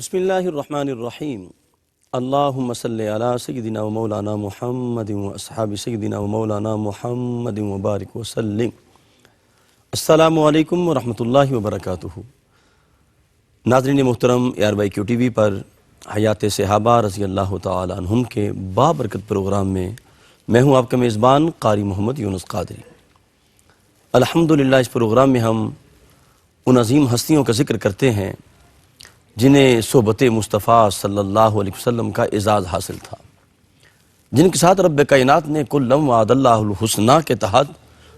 بسم اللہ الرحمن الرحیم اللہم صلی علی سیدنا و مولانا محمد و اصحاب سیدنا و مولانا محمد و بارک وسلم۔ السلام علیکم ورحمۃ اللہ وبرکاتہ۔ ناظرین محترم، ARYQ TV پر حیات صحابہ رضی اللہ تعالی عنہم کے بابرکت پروگرام میں ہوں آپ کا میزبان قاری محمد یونس قادری۔ الحمدللہ اس پروگرام میں ہم ان عظیم ہستیوں کا ذکر کرتے ہیں جنہیں صحبت مصطفیٰ صلی اللہ علیہ وسلم کا اعزاز حاصل تھا، جن کے ساتھ رب کائنات نے کل وعد اللہ الحسنہ کے تحت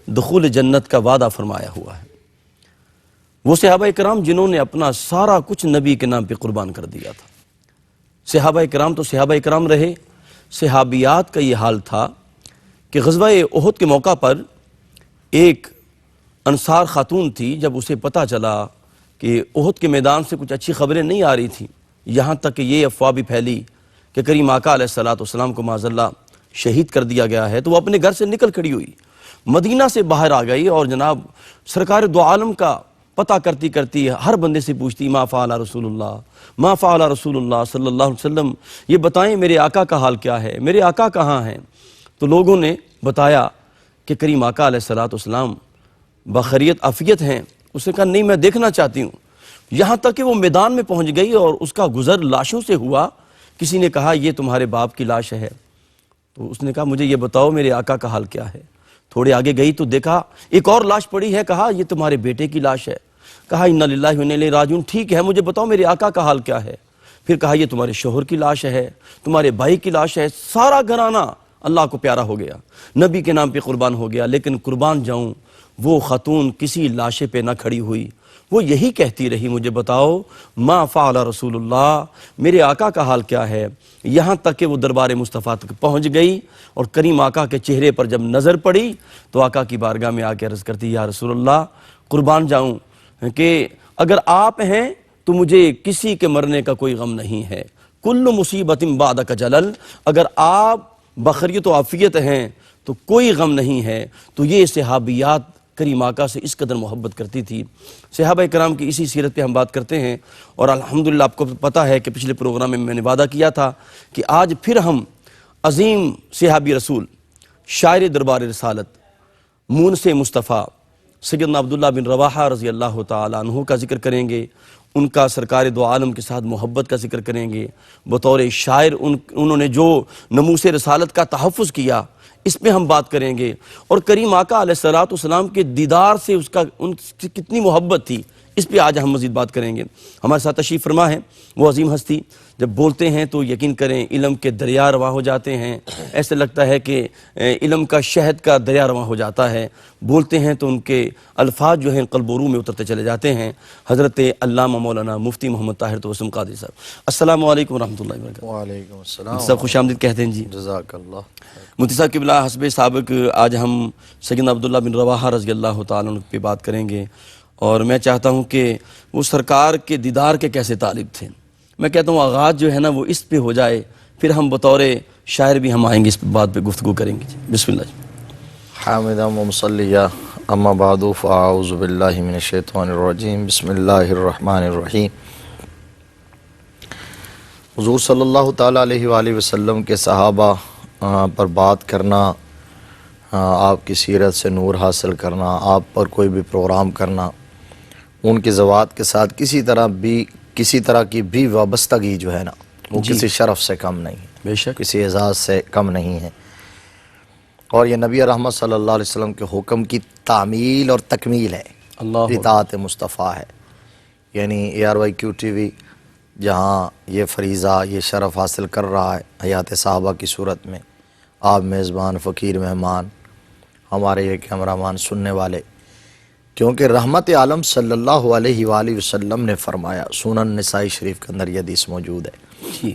دخول جنت کا وعدہ فرمایا ہوا ہے۔ وہ صحابہ کرام جنہوں نے اپنا سارا کچھ نبی کے نام پہ قربان کر دیا تھا۔ صحابہ کرام تو صحابہ کرام رہے، صحابیات کا یہ حال تھا کہ غزوہ احد کے موقع پر ایک انصار خاتون تھی، جب اسے پتہ چلا کہ احد کے میدان سے کچھ اچھی خبریں نہیں آ رہی تھیں، یہاں تک کہ یہ افواہ بھی پھیلی کہ کریم آقا علیہ السلام کو معاذ اللہ شہید کر دیا گیا ہے، تو وہ اپنے گھر سے نکل کھڑی ہوئی، مدینہ سے باہر آ گئی اور جناب سرکار دو عالم کا پتہ کرتی کرتی ہر بندے سے پوچھتی ما فعل رسول اللہ، ما فعل رسول اللہ صلی اللہ علیہ وسلم، یہ بتائیں میرے آقا کا حال کیا ہے، میرے آقا کہاں ہیں؟ تو لوگوں نے بتایا کہ کریم آقا علیہ السلام بخیریت عافیت ہیں۔ اس نے کہا نہیں، میں دیکھنا چاہتی ہوں، یہاں تک کہ وہ میدان میں پہنچ گئی اور اس کا گزر لاشوں سے ہوا۔ کسی نے کہا یہ تمہارے باپ کی لاش ہے، تو اس نے کہا مجھے یہ بتاؤ میرے آقا کا حال کیا ہے۔ تھوڑے آگے گئی تو دیکھا ایک اور لاش پڑی ہے، کہا یہ تمہارے بیٹے کی لاش ہے۔ کہا انا للہ و انا الیہ راجعون، ٹھیک ہے مجھے بتاؤ میرے آقا کا حال کیا ہے۔ پھر کہا یہ تمہارے شوہر کی لاش ہے، تمہارے بھائی کی لاش ہے۔ سارا گھرانہ اللہ کو پیارا ہو گیا، نبی کے نام پہ قربان ہو گیا، لیکن قربان جاؤں وہ خاتون کسی لاشے پہ نہ کھڑی ہوئی، وہ یہی کہتی رہی مجھے بتاؤ ما فعل رسول اللہ، میرے آقا کا حال کیا ہے۔ یہاں تک کہ وہ دربار مصطفیٰ تک پہنچ گئی اور کریم آقا کے چہرے پر جب نظر پڑی تو آقا کی بارگاہ میں آ کے عرض کرتی یا رسول اللہ قربان جاؤں کہ اگر آپ ہیں تو مجھے کسی کے مرنے کا کوئی غم نہیں ہے، کل مصیبت بعدک جلل، اگر آپ بخیریت و عافیت ہیں تو کوئی غم نہیں ہے۔ تو یہ صحابیات کریم آقا سے اس قدر محبت کرتی تھی۔ صحابہ کرام کی اسی سیرت پہ ہم بات کرتے ہیں، اور الحمدللہ آپ کو پتہ ہے کہ پچھلے پروگرام میں نے وعدہ کیا تھا کہ آج پھر ہم عظیم صحابی رسول، شاعر دربار رسالت، مونس مصطفیٰ سیدنا عبداللہ بن رواحہ رضی اللہ تعالی عنہ کا ذکر کریں گے، ان کا سرکار دو عالم کے ساتھ محبت کا ذکر کریں گے۔ بطور شاعر انہوں نے جو نموس رسالت کا تحفظ کیا اس پہ ہم بات کریں گے، اور کریم آقا علیہ السلام کے دیدار سے ان کی کتنی محبت تھی اس پہ آج ہم مزید بات کریں گے۔ ہمارے ساتھ تشریف فرما ہے وہ عظیم ہستی، جب بولتے ہیں تو یقین کریں علم کے دریا رواں ہو جاتے ہیں، ایسے لگتا ہے کہ علم کا شہد کا دریا رواں ہو جاتا ہے، بولتے ہیں تو ان کے الفاظ جو ہیں قلب و روح میں اترتے چلے جاتے ہیں۔ حضرت علامہ مولانا مفتی محمد طاہر توسم قادری صاحب، السلام علیکم ورحمۃ اللہ وبرکاتہ۔ وعلیکم السلام صاحب خوش آمدید کہتے ہیں جی۔ جزاک اللہ۔ مفتی صاحب قبلہ حسب سابق آج ہم سیدنا عبداللہ بن رواحہ رضی اللہ تعالیٰ عنہ پہ بات کریں گے، اور میں چاہتا ہوں کہ وہ سرکار کے دیدار کے کیسے طالب تھے۔ میں کہتا ہوں آغاز جو ہے نا وہ اس پہ ہو جائے، پھر ہم بطور شاعر بھی ہم آئیں گے، اس بات پہ گفتگو کریں گے جی۔ بسم اللہ جی۔ حامدہ و مصلیہ، اما بعد فاعوذ باللہ من الشیطان الرجیم، بسم اللہ الرحمن الرحیم۔ حضور صلی اللہ تعالیٰ علیہ وآلہ وسلم کے صحابہ پر بات کرنا، آپ کی سیرت سے نور حاصل کرنا، آپ پر کوئی بھی پروگرام کرنا، ان کے ذوات کے ساتھ کسی طرح کی بھی وابستگی جو ہے نا وہ کسی شرف سے کم نہیں ہے، بے شک کسی اعزاز سے کم نہیں ہے، اور یہ نبی رحمت صلی اللہ علیہ وسلم کے حکم کی تعمیل اور تکمیل ہے، اللہ اطاعت مصطفیٰ ہے۔ یعنی ARYQ TV جہاں یہ فریضہ، یہ شرف حاصل کر رہا ہے حیات صحابہ کی صورت میں، آپ میزبان، فقیر، مہمان، ہمارے یہ کیمرہ مان، سننے والے، کیونکہ رحمت عالم صلی اللہ علیہ وآلہ وسلم نے فرمایا، سنن نسائی شریف کے اندر یہ حدیث موجود ہے، جی،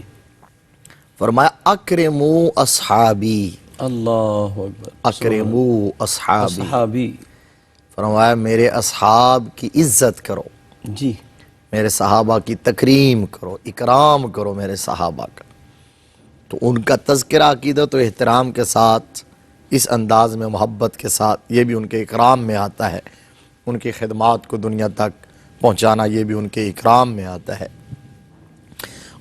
فرمایا اکرمو اصحابی، اللہ اکبر، اکرمو اصحابی، صحابی، فرمایا میرے اصحاب کی عزت کرو، جی، میرے صحابہ کی تکریم کرو، اکرام کرو میرے صحابہ کا۔ تو ان کا تذکرہ عقیدت و احترام کے ساتھ، اس انداز میں محبت کے ساتھ، یہ بھی ان کے اکرام میں آتا ہے، ان کی خدمات کو دنیا تک پہنچانا یہ بھی ان کے اکرام میں آتا ہے۔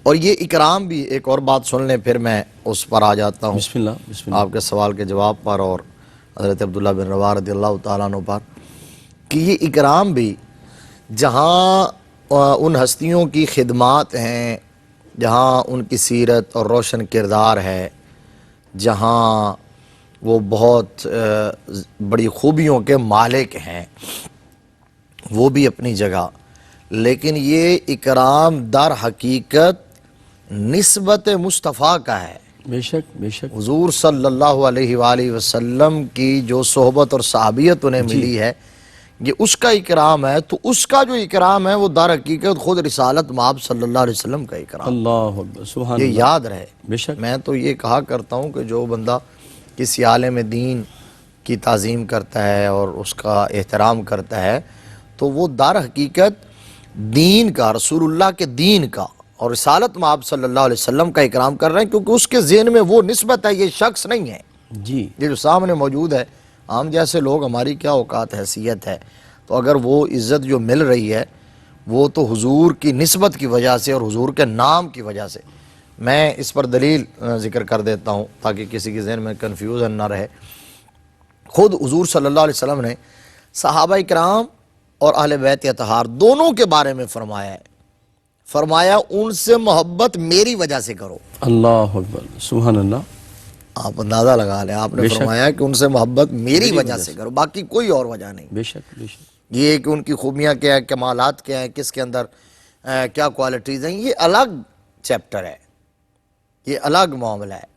اور یہ اکرام بھی ایک اور بات سن لیں پھر میں اس پر آ جاتا ہوں بسم اللہ بسم اللہ. آپ کے سوال کے جواب پر اور حضرت عبداللہ بن رواحہ رضی اللہ تعالیٰ عنہ پر، کہ یہ اکرام بھی جہاں ان ہستیوں کی خدمات ہیں، جہاں ان کی سیرت اور روشن کردار ہے، جہاں وہ بہت بڑی خوبیوں کے مالک ہیں، وہ بھی اپنی جگہ، لیکن یہ اکرام در حقیقت نسبت مصطفیٰ کا ہے. بے شک بے شک. حضور صلی اللہ علیہ وآلہ وسلم کی جو صحبت اور صحابیت انہیں ملی ہے، یہ اس کا اکرام ہے. تو اس کا جو اکرام ہے وہ در حقیقت خود رسالت مآب صلی اللہ علیہ وسلم کا اکرام. اللہ اکبر سبحان یہ اللہ. یاد رہے. بے شک. میں تو یہ کہا کرتا ہوں کہ جو بندہ کسی عالم دین کی تعظیم کرتا ہے اور اس کا احترام کرتا ہے، تو وہ در حقیقت دین کا، رسول اللہ کے دین کا اور رسالت مآب صلی اللہ علیہ وسلم کا اکرام کر رہے ہیں، کیونکہ اس کے ذہن میں وہ نسبت ہے، یہ شخص نہیں ہے. جی یہ جو سامنے موجود ہے، عام جیسے لوگ، ہماری کیا اوقات حیثیت ہے، تو اگر وہ عزت جو مل رہی ہے وہ تو حضور کی نسبت کی وجہ سے اور حضور کے نام کی وجہ سے. میں اس پر دلیل ذکر کر دیتا ہوں تاکہ کسی کے ذہن میں کنفیوژن نہ رہے. خود حضور صلی اللہ علیہ وسلم نے صحابہ اکرام اور اہل بیت اطہار دونوں کے بارے میں فرمایا ہے. فرمایا ان سے محبت میری وجہ سے کرو. اللہ اکبر سبحان اللہ. آپ اندازہ لگا لیں، آپ نے بے شک. فرمایا کہ ان سے محبت میری وجہ سے کرو، باقی کوئی اور وجہ نہیں. بے شک بے شک. یہ کہ ان کی خوبیاں کیا ہیں، کمالات کیا ہیں، کس کے اندر کیا کوالٹیز ہیں، یہ الگ چیپٹر ہے، یہ الگ معاملہ ہے.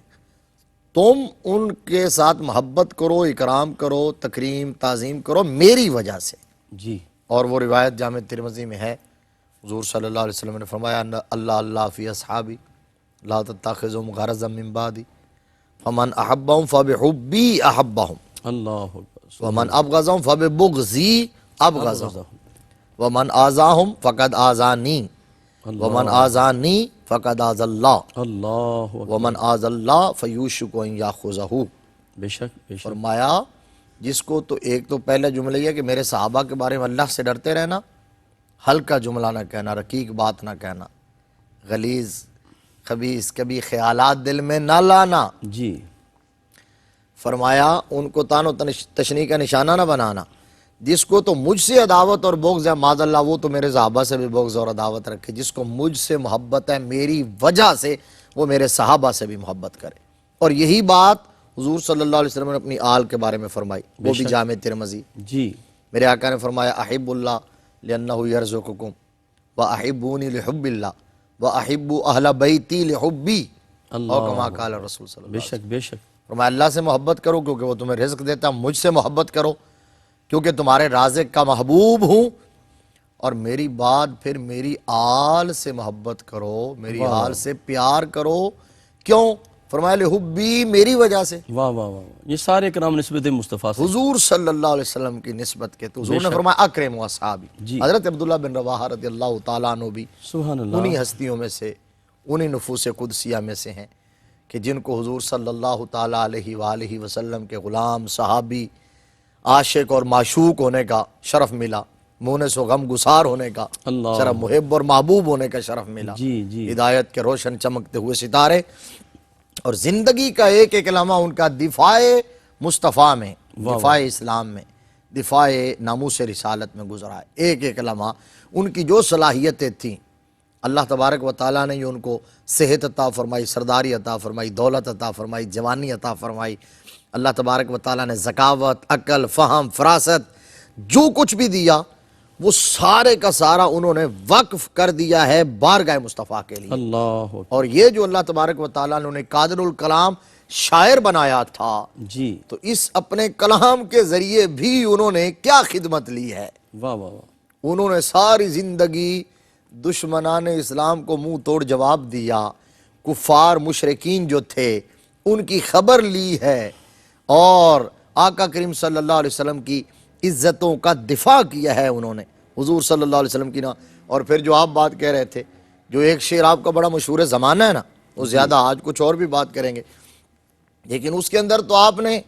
تم ان کے ساتھ محبت کرو، اکرام کرو، تکریم تعظیم کرو میری وجہ سے. جی. اور وہ روایت جامع ترمذی میں ہے، حضور صلی اللہ علیہ وسلم نے فرمایا اللہ اللہ فی اصحابی لا تتخذهم غرضا من بعدی فمن احبهم فبحبی احبهم اللہ اکبر. ومن ابغضهم فببغضی ابغضهم ومن آذاهم فقد آذانی ومن آذانی فقد آذى اللہ اللہ اکبر. ومن آذى اللہ فیوشک ان یاخذہ. بے شک بے شک. فرمایا جس کو، تو ایک تو پہلا جملہ یہ کہ میرے صحابہ کے بارے میں اللہ سے ڈرتے رہنا، ہلکا جملہ نہ کہنا، رقیق بات نہ کہنا، غلیظ خبیث کبھی خیالات دل میں نہ لانا. جی. فرمایا ان کو تان و تشنیع کا نشانہ نہ بنانا. جس کو تو مجھ سے عداوت اور بغض ہے معاذ اللہ، وہ تو میرے صحابہ سے بھی بغض اور عداوت رکھے. جس کو مجھ سے محبت ہے میری وجہ سے، وہ میرے صحابہ سے بھی محبت کرے. اور یہی بات حضور صلی اللہ علیہ وسلم نے اپنی آل کے بارے میں فرمائی، وہ بھی جامع ترمذی. جی. میرے آقا نے فرمایا احب اللہ لأنہ یرزقکم واحبونی لحب اللہ واحبوا اہل بیتی لحبی، اور کما قال رسول صلی اللہ بے علیہ وسلم. شک بے شک. فرمایا اللہ سے محبت کرو کیونکہ وہ تمہیں رزق دیتا. مجھ سے محبت کرو کیونکہ تمہارے رازق کا محبوب ہوں. اور میری بات پھر میری آل سے محبت کرو، میری آل سے پیار کرو. کیوں؟ فرمایا لحبی، میری وجہ سے. واہ واہ واہ. یہ سارے کرام نسبت مصطفیٰ سے. حضور صلی اللہ علیہ وسلم کی نسبت کے تو حضور نے فرمایا اکرم اصحابی. جی. حضرت عبداللہ بن رواحہ رضی اللہ تعالیٰ عنہ بھی سبحان اللہ. انہی ہستیوں میں سے، انہی نفوس قدسیہ میں سے ہیں کہ جن کو حضور صلی اللہ تعالیٰ علیہ وآلہ وسلم کے غلام، صحابی، عاشق اور معشوق ہونے کا شرف ملا، مونس و غم گسار ہونے کا شرف، محب اور محبوب ہونے کا شرف ملا. جی جی. ہدایت کے روشن چمکتے ہوئے ستارے، اور زندگی کا ایک ایک لمحہ ان کا دفاع مصطفیٰ میں، دفاع اسلام میں، دفاع ناموس رسالت میں گزرا ہے. ایک ایک لمحہ ان کی جو صلاحیتیں تھیں، اللہ تبارک و تعالیٰ نے جو ان کو صحت عطا فرمائی، سرداری عطا فرمائی، دولت عطا فرمائی، جوانی عطا فرمائی. اللہ تبارک و تعالیٰ نے ذکاوت، عقل، فہم، فراست، جو کچھ بھی دیا وہ سارے کا سارا انہوں نے وقف کر دیا ہے بارگاہ مصطفیٰ کے لیے. اللہ. اور یہ جو اللہ تبارک و تعالیٰ نے انہیں قادر الکلام شاعر بنایا تھا، جی. تو اس اپنے کلام کے ذریعے بھی انہوں نے کیا خدمت لی ہے. واہ واہ واہ. انہوں نے ساری زندگی دشمنان اسلام کو منہ توڑ جواب دیا. کفار مشرکین جو تھے ان کی خبر لی ہے، اور آقا کریم صلی اللہ علیہ وسلم کی عزتوں کا دفاع کیا ہے انہوں نے، حضور صلی اللہ علیہ وسلم کی نا. اور پھر جو آپ بات کہہ رہے تھے، جو ایک شعر آپ کا بڑا مشہور زمانہ ہے نا، وہ زیادہ آج کچھ اور بھی بات کریں گے، لیکن اس کے اندر تو آپ نے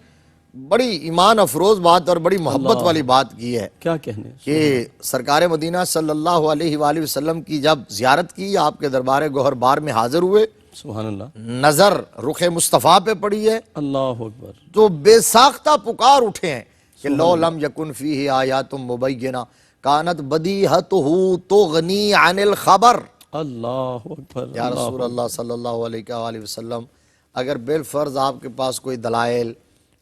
بڑی ایمان افروز بات اور بڑی محبت والی بات کی ہے کیا کہنے کہ سرکار مدینہ صلی اللہ علیہ وآلہ وسلم کی جب زیارت کی، آپ کے دربار گوہر بار میں حاضر ہوئے، سبحان اللہ، نظر رخ مصطفیٰ پہ پڑی ہے اللہ اکبر، تو بے ساختہ پکار اٹھے ہیں کہ لو لم یکن فیہ آیات مبینہ کانت بدیہتہ تغنی عن الخبر۔ اللہ اکبر، یا رسول اللہ صلی اللہ علیہ وآلہ وسلم، اگر بالفرض آپ کے پاس کوئی دلائل،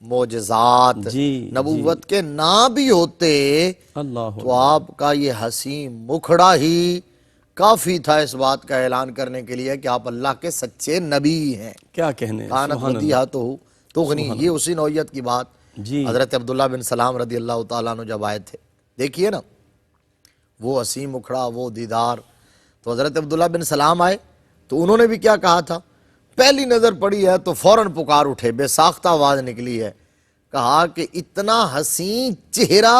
معجزات، جی نبوت کے نہ بھی ہوتے اللہ تو آپ کا یہ حسین مکھڑا ہی کافی تھا اس بات کا اعلان کرنے کے لیے کہ آپ اللہ کے سچے نبی ہیں۔ کیا کہنے، کانت سبحان اللہ، بدیہتہ تغنی، یہ اسی نوعیت کی بات جی حضرت عبداللہ بن سلام رضی اللہ تعالیٰ عنہ جب آئے تھے، دیکھیے نا وہ حسین مکھڑا، وہ دیدار، تو حضرت عبداللہ بن سلام آئے تو انہوں نے بھی کیا کہا تھا؟ پہلی نظر پڑی ہے تو فوراً پکار اٹھے، بے ساختہ آواز نکلی ہے، کہا کہ اتنا حسین چہرہ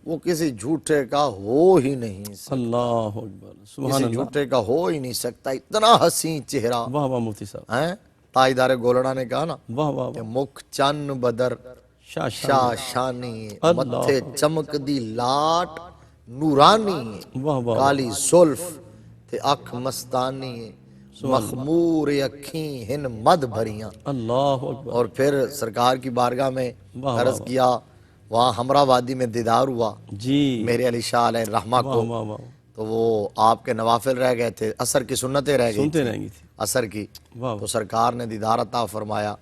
وہ کسی جھوٹے کا ہو ہی نہیں سکتا، اللہ اکبر، سبحان کسی اللہ، جھوٹے کا ہو ہی نہیں سکتا، اتنا حسین چہرہ واہ واہ مفتی صاحب، ہے۔ تاجدار گولڑا نے کہا نا واہ واہ کہ واہ، مکھ چن بدر شاشا، شاہ شانی، اللہ، متھے چمک دی لاٹ نورانی، واہ واہ، کالی زلف تے اکھ مستانی، مخمور اکھیں ہن مد بھریاں۔ اللہ اکبر، اور پھر سرکار کی بارگاہ میں واہ عرض واہ، کیا، وہاں ہمراہ وادی میں دیدار ہوا جی میرے علی شاہ علیہ الرحمہ واہ کو، واہ واہ، تو وہ آپ کے نوافل رہ گئے تھے، عصر کی سنتیں رہ گئی سنتے تھی، رہیں گی تھی، عصر کی، واہ تو واہ، سرکار نے دیدار عطا فرمایا۔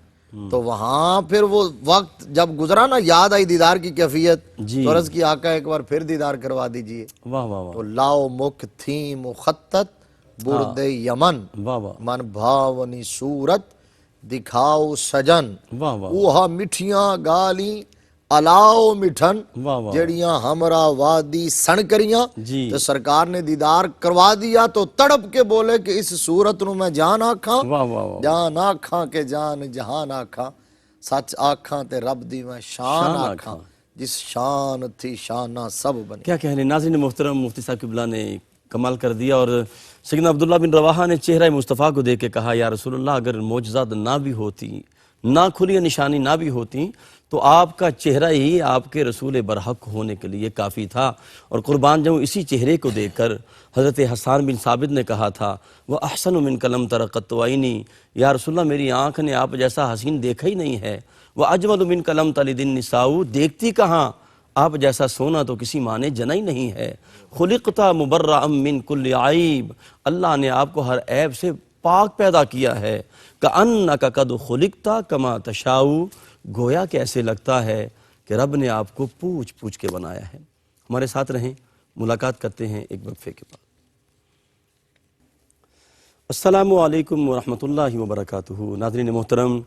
تو وہاں پھر وہ وقت جب گزرا نا، یاد آئی دیدار کی کیفیت، جی تو عرض کی آقا ایک بار پھر دیدار کروا دیجئے، واہ واہ تو واہ، لاؤ مکھ تھی مخطط برد یمن، واہ واہ، من بھاونی صورت دکھاؤ سجن، واہ واہ، اوہا مٹھیاں گالی الاؤ مٹھن واہ واہ، جڑیاں ہمراہ وادی سن کریاں۔ جی تو سرکار نے دیدار کروا دیا تو تڑپ کے بولے کہ اس صورت نو میں جان آکھاں، واہ واہ واہ، جان آکھاں کہ جان جہان آکھاں، سچ آکھاں تے رب دی میں شان شان آکھاں، آکھاں، جس شان تھی شانہ سب بنی۔ کیا کہنے، ناظرین محترم، مفتی صاحب قبلہ نے کمال کر دیا، اور سیدنا عبداللہ بن رواحہ نے چہرہ مصطفیٰ کو دیکھ کے کہا، یا رسول اللہ اگر معجزات نہ بھی ہوتی، نہ کھلی نشانی نہ بھی ہوتی، تو آپ کا چہرہ ہی آپ کے رسول برحق ہونے کے لیے کافی تھا۔ اور قربان جاؤں اسی چہرے کو دیکھ کر حضرت حسان بن ثابت نے کہا تھا، وہ احسن من کلم ترقت عینی، یا رسول اللہ میری آنکھ نے آپ جیسا حسین دیکھا ہی نہیں ہے، وہ اجمل من کلم تلد النساء، دیکھتی کہاں آپ جیسا سونا تو کسی ماں نے جنا ہی نہیں ہے، خلقتا مبرأ من کل عیب، اللہ نے آپ کو ہر عیب سے پاک پیدا کیا ہے، کأنک قد خلقتا کما تشاء، گویا کہ ایسے لگتا ہے کہ رب نے آپ کو پوچھ پوچھ کے بنایا ہے۔ ہمارے ساتھ رہیں، ملاقات کرتے ہیں ایک وقفے کے بعد۔ السلام علیکم ورحمۃ اللہ وبرکاتہ۔ ناظرین محترم،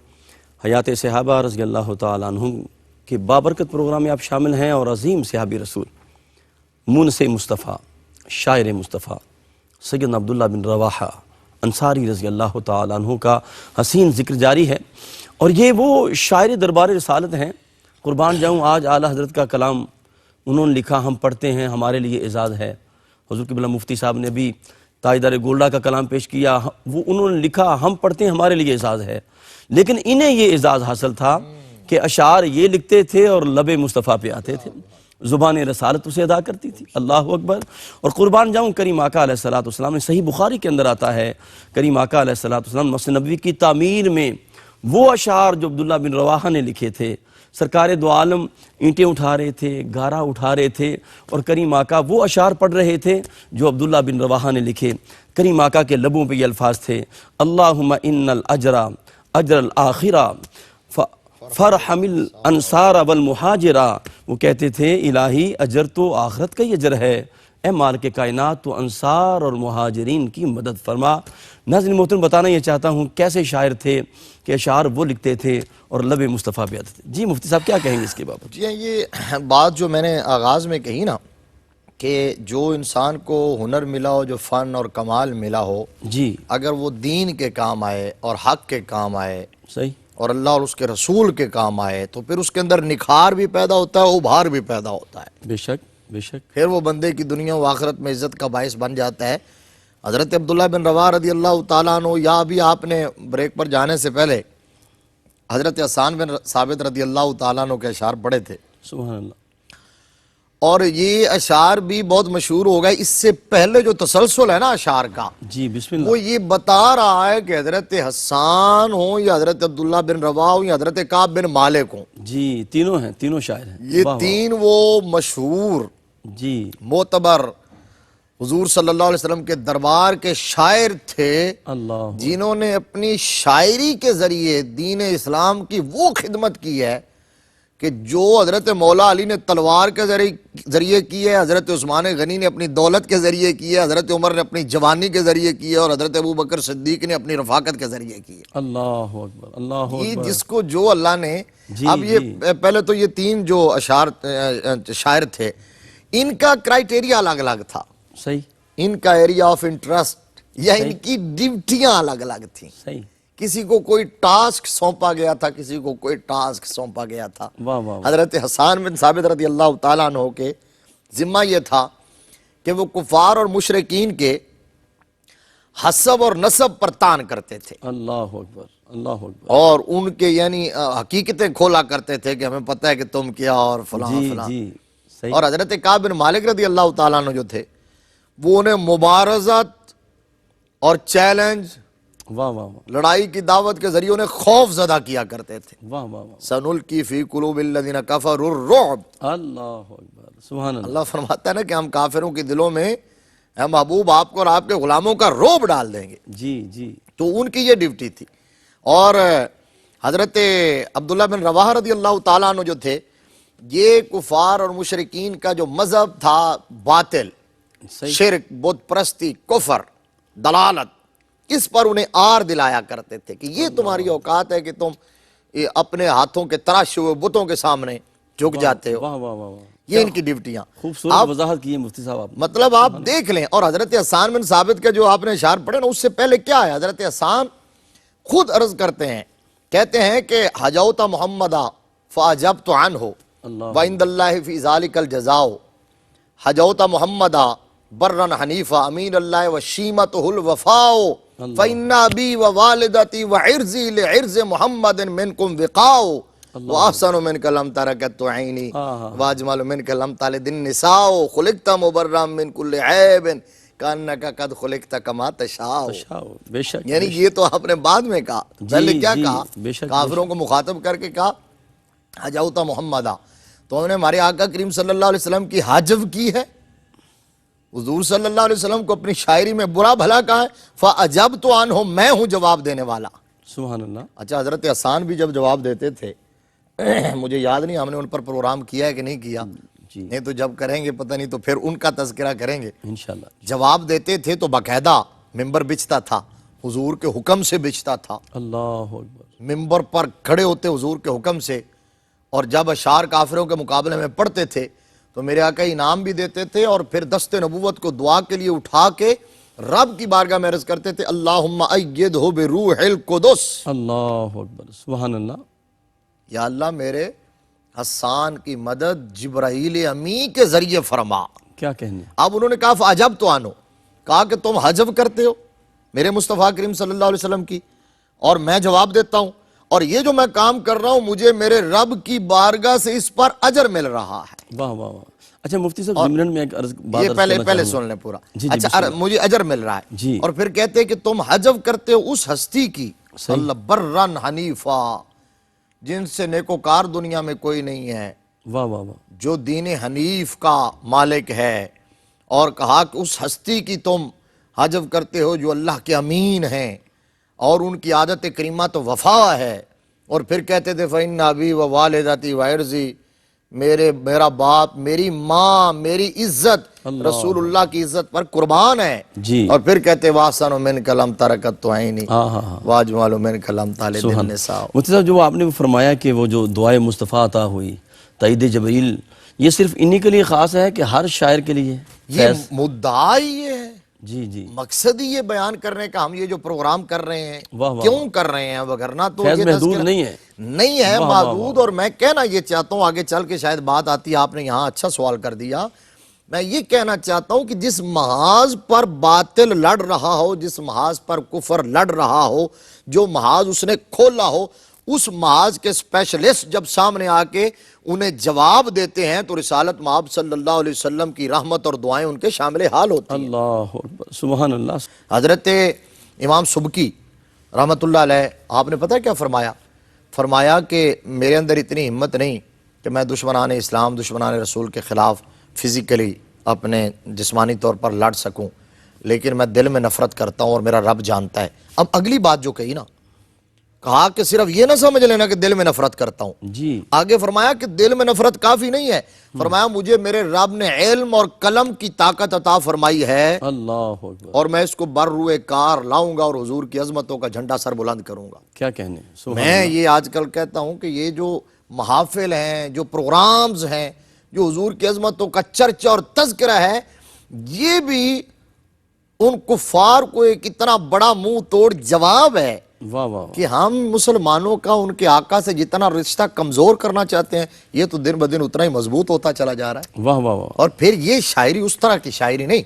حیات صحابہ رضی اللہ تعالیٰ عنہ کے بابرکت پروگرام میں آپ شامل ہیں، اور عظیم صحابی رسول مونس مصطفیٰ، شاعر مصطفیٰ سیدنا عبداللہ بن رواحہ انصاری رضی اللہ تعالیٰ عنہ کا حسین ذکر جاری ہے، اور یہ وہ شاعر دربار رسالت ہیں۔ قربان جاؤں آج اعلیٰ حضرت کا کلام انہوں نے لکھا، ہم پڑھتے ہیں، ہمارے لیے اعزاز ہے۔ حضور قبلہ مفتی صاحب نے بھی تاجدار گولڈا کا کلام پیش کیا، وہ انہوں نے لکھا، ہم پڑھتے ہیں، ہمارے لیے اعزاز ہے۔ لیکن انہیں یہ اعزاز حاصل تھا کہ اشعار یہ لکھتے تھے اور لب مصطفیٰ پہ آتے تھے، زبان رسالت اسے ادا کرتی تھی، اللہ اکبر۔ اور قربان جاؤں کریم آقا علیہ السلام نے، صحیح بخاری کے اندر آتا ہے، کریم آقا علیہ السلام مسجد نبوی کی تعمیر میں وہ اشعار جو عبداللہ بن رواحہ نے لکھے تھے، سرکار دو عالم اینٹیں اٹھا رہے تھے، گارا اٹھا رہے تھے، اور کریم آقا وہ اشعار پڑھ رہے تھے جو عبداللہ بن رواحہ نے لکھے۔ کریم آقا کے لبوں پہ یہ الفاظ تھے، اللہم ان الاجر اجر الآخرہ فرحم الانصار والمہاجرہ، وہ کہتے تھے الہی اجر تو آخرت کا ہی اجر ہے، اے مالک کائنات تو انصار اور مہاجرین کی مدد فرما۔ ناظرین محترم، بتانا یہ چاہتا ہوں کیسے شاعر تھے کہ اشعار وہ لکھتے تھے اور لب مصطفیٰ پہ آتے تھے۔ جی مفتی صاحب کیا کہیں گے اس کے بابت؟ جی یہ بات جو میں نے آغاز میں کہی نا کہ جو انسان کو ہنر ملا ہو، جو فن اور کمال ملا ہو، جی اگر وہ دین کے کام آئے اور حق کے کام آئے صحیح، اور اللہ اور اس کے رسول کے کام آئے، تو پھر اس کے اندر نکھار بھی پیدا ہوتا ہے، ابھار بھی پیدا ہوتا ہے، بے شک بے شک، پھر وہ بندے کی دنیا و آخرت میں عزت کا باعث بن جاتا ہے۔ حضرت عبداللہ بن رواحہ رضی اللہ تعالیٰ عنہ، یا بھی آپ نے بریک پر جانے سے پہلے حضرت حسان بن ثابت رضی اللہ تعالیٰ عنہ کے اشعار پڑھے تھے، سبحان اللہ. اور یہ اشعار بھی بہت مشہور ہو گئے. اس سے پہلے جو تسلسل ہے نا اشعار کا، جی بسم اللہ. وہ یہ بتا رہا ہے کہ حضرت حسان ہوں یا حضرت عبداللہ بن رواح ہوں یا حضرت کعب بن مالک ہوں، جی تینوں ہیں، تینوں شاعر ہیں. یہ واہ واہ. تین وہ مشہور جی معتبر حضور صلی اللہ علیہ وسلم کے دربار کے شاعر تھے، اللہ. جنہوں نے اپنی شاعری کے ذریعے دین اسلام کی وہ خدمت کی ہے کہ جو حضرت مولا علی نے تلوار کے ذریعے کی ہے، حضرت عثمان غنی نے اپنی دولت کے ذریعے کی ہے، حضرت عمر نے اپنی جوانی کے ذریعے کی ہے، اور حضرت ابوبکر صدیق نے اپنی رفاقت کے ذریعے کی ہے. اللہ اکبر. اللہ یہ اکبر. جس کو جو اللہ نے جی، اب یہ پہلے تو یہ تین جو شاعر تھے، ان کا کرائیٹیریا الگ الگ تھا، صحیح ان کا ایریا آف انٹرسٹ یا ان کی ڈیوٹیاں الگ الگ تھیں. صحیح. کسی کو کوئی ٹاسک سونپا گیا تھا، کسی کو کوئی ٹاسک سونپا گیا تھا. واہ واہ. حضرت حسان بن ثابت رضی اللہ تعالیٰ عنہ کے ذمہ یہ تھا کہ وہ کفار اور مشرکین کے حسب اور نسب پر طعن کرتے تھے، اللہ اکبر. اللہ اکبر. اور ان کے یعنی حقیقتیں کھولا کرتے تھے کہ ہمیں پتہ ہے کہ تم کیا اور فلاں جی فلاں. جی صحیح. اور حضرت کعب بن مالک رضی اللہ تعالیٰ عنہ جو تھے، وہ انہیں مبارزت اور چیلنج، واہ واہ واہ. لڑائی کی دعوت کے ذریعے انہیں خوف زدہ کیا کرتے تھے. واہ واہ واہ. سنلقی فی قلوب الذین کفروا الرعب. اللہ اکبر. سبحان اللہ. اللہ فرماتا ہے نا کہ ہم کافروں کے دلوں میں اے محبوب آپ کو اور آپ کے غلاموں کا رعب ڈال دیں گے. جی جی. تو ان کی یہ ڈیوٹی تھی. اور حضرت عبداللہ بن رواح رضی اللہ تعالیٰ عنہ جو تھے، یہ کفار اور مشرکین کا جو مذہب تھا باطل، صحیح. شرک، بت پرستی، کفر، دلالت، اس پر انہیں آر دلایا کرتے تھے کہ یہ تمہاری اوقات ہے کہ تم اپنے ہاتھوں کے تراشے ہوئے بتوں کے سامنے جھک جاتے ہو. واہ واہ واہ واہ. یہ ان کی ڈیوٹیاں. خوبصورت وضاحت کی ہے مفتی صاحب آپ نے. مطلب آپ دیکھ لیں. اور حضرت حسان بن ثابت کے جو آپ نے اشعار پڑھے نا، اس سے پہلے کیا ہے، حضرت حسان خود عرض کرتے ہیں، کہتے ہیں کہ حجوت محمدہ فاجبت عنہ اللہ. وعند اللہ فی ذالک الجزاء. حجوت محمدہ برن حنیفہ امین اللہ وشیمتہ الوفاء فإن ابی ووالدتی وعرضی لعرض محمد منکم وقاء وأحسن منک لم ترکت عینی واجمل منک لم تلد النساء خلقت مبرا من کل عیب کانک قد خلقت کما تشاء. بے شک. یعنی یہ تو آپ نے بعد میں کہا، پہلے کیا جی، کہا؟ بے شک، کافروں کو مخاطب کر کے کہا حجوت محمدہ. تو ہم نے ہمارے آقا کریم صلی اللہ علیہ وسلم کی حجب کی ہے، حضور صلی اللہ علیہ وسلم کو اپنی شاعری میں برا بھلا کہا ہے. فَأَجَبْتُ عَنْهُ، میں ہوں جواب دینے والا. سبحان اللہ. اچھا، حضرت حسان بھی جب جواب دیتے تھے، مجھے یاد نہیں ہم نے ان پر پروگرام کیا ہے کہ نہیں کیا، جی نہیں تو جب کریں گے پتہ نہیں تو پھر ان کا تذکرہ کریں گے. انشاءاللہ. جواب دیتے تھے تو باقاعدہ ممبر بچتا تھا، حضور کے حکم سے بچتا تھا. اللہ اکبر. ممبر پر کھڑے ہوتے حضور کے حکم سے، اور جب اشعار کافروں کے مقابلے میں پڑھتے تھے تو میرے آقا انعام بھی دیتے تھے، اور پھر دست نبوت کو دعا کے لیے اٹھا کے رب کی بارگاہ میں عرض کرتے تھے اللہم ایدہ بروح القدس. اللہ اکبر. سبحان اللہ. یا اللہ میرے حسان کی مدد جبرائیل امی کے ذریعے فرما. کیا کہنے. اب انہوں نے کہا فَأَجَبْتُ عَنْهُ، کہا کہ تم حجب کرتے ہو میرے مصطفیٰ کریم صلی اللہ علیہ وسلم کی، اور میں جواب دیتا ہوں، اور یہ جو میں کام کر رہا ہوں مجھے میرے رب کی بارگاہ سے اس پر اجر مل رہا ہے. واہ واہ واہ. اچھا مفتی صاحب ضمناً میں ایک یہ پہلے سن لیں پورا. اچھا مجھے اجر مل رہا ہے. جی. اور پھر کہتے ہیں کہ تم حجب کرتے ہو اس ہستی کی اللہ برن حنیفہ، جن سے نیکوکار دنیا میں کوئی نہیں ہے، واہ واہ واہ. جو دین حنیف کا مالک ہے. اور کہا کہ اس ہستی کی تم حجب کرتے ہو جو اللہ کے امین ہیں، اور ان کی عادت کریمہ تو وفا ہے. اور پھر کہتے تھے فَإِنَّ أَبِي وَوَالِدَتِي وَعِرْضِي، میرا باپ، میری ماں، میری عزت رسول اللہ کی عزت پر قربان ہے. جی. اور پھر کہتے وَأَحْسَنُ مِنْكَ لَمْ تَرَكَتْ عَيْنِي وَأَجْمَلُ مِنْكَ لَمْ تَلِدِ النِّسَاءُ. مفتی صاحب جو آپ نے فرمایا کہ وہ جو دعائے مصطفیٰ عطا ہوئی، تائید جبریل، یہ صرف انہی کے لیے خاص ہے کہ ہر شاعر کے لیے؟ یہ مدعا ہی یہ ہے، جی جی. مقصد ہی یہ بیان کرنے کا ہم یہ جو پروگرام کر رہے ہیں واہ واہ. کیوں کر رہے ہیں، وگرنہ تو فیض یہ محدود تذکرہ نہیں ہے. نہیں ہے محدود. اور میں کہنا یہ چاہتا ہوں، آگے چل کے شاید بات آتی ہے، آپ نے یہاں اچھا سوال کر دیا. میں یہ کہنا چاہتا ہوں کہ جس محاذ پر باطل لڑ رہا ہو، جس محاذ پر کفر لڑ رہا ہو، جو محاذ اس نے کھولا ہو، اس محاذ کے اسپیشلسٹ جب سامنے آ کے انہیں جواب دیتے ہیں تو رسالت مآب صلی اللہ علیہ وسلم کی رحمت اور دعائیں ان کے شامل حال ہوتی ہیں۔ اللہ اکبر، سبحان اللہ۔ حضرت امام سبکی رحمت اللہ علیہ، آپ نے پتہ کیا فرمایا؟ فرمایا کہ میرے اندر اتنی ہمت نہیں کہ میں دشمنان اسلام، دشمنان رسول کے خلاف فزیکلی اپنے جسمانی طور پر لڑ سکوں، لیکن میں دل میں نفرت کرتا ہوں اور میرا رب جانتا ہے۔ اب اگلی بات جو کہی نا، کہا کہ صرف یہ نہ سمجھ لینا کہ دل میں نفرت کرتا ہوں، جی آگے فرمایا کہ دل میں نفرت کافی نہیں ہے، فرمایا مجھے میرے رب نے علم اور قلم کی طاقت عطا فرمائی ہے، اللہ اکبر، اور میں اس کو بر روئے کار لاؤں گا اور حضور کی عظمتوں کا جھنڈا سر بلند کروں گا۔ کیا کہنے، سبحان میں یہ آج کل کہتا ہوں کہ یہ جو محافل ہیں، جو پروگرامز ہیں، جو حضور کی عظمتوں کا چرچہ اور تذکرہ ہے، یہ بھی ان کفار کو ایک اتنا بڑا منہ توڑ جواب ہے واہ واہ واہ، کہ ہم مسلمانوں کا ان کے آقا سے جتنا رشتہ کمزور کرنا چاہتے ہیں، یہ تو دن بدن اتنا ہی مضبوط ہوتا چلا جا رہا ہے۔ واہ واہ واہ، اور پھر یہ شاعری اس طرح کی شاعری نہیں،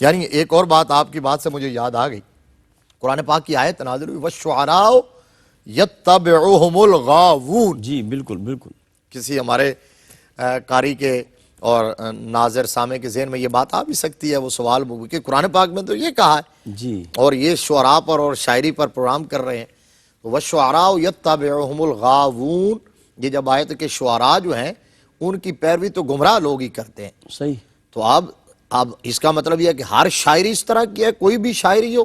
یعنی ایک اور بات آپ کی بات سے مجھے یاد آ گئی، قرآن پاک کی آیت نازل ہوئی وَالشُّعَرَاءُ يَتَّبِعُهُمُ الْغَاوُونَ۔ جی بالکل بالکل، کسی ہمارے قاری کے اور ناظر سامع کے ذہن میں یہ بات آ بھی سکتی ہے، وہ سوال کہ قرآن پاک میں تو یہ کہا ہے، جی اور یہ شعراء پر اور شاعری پر پروگرام کر رہے ہیں، وَالشُّعَرَاءُ يَتَّبِعُهُمُ الْغَاوُونَ، یہ جب آیت کہ شعراء جو ہیں ان کی پیروی تو گمراہ لوگ ہی کرتے ہیں، صحیح، تو اب اس کا مطلب یہ ہے کہ ہر شاعری اس طرح کی ہے، کوئی بھی شاعری ہو،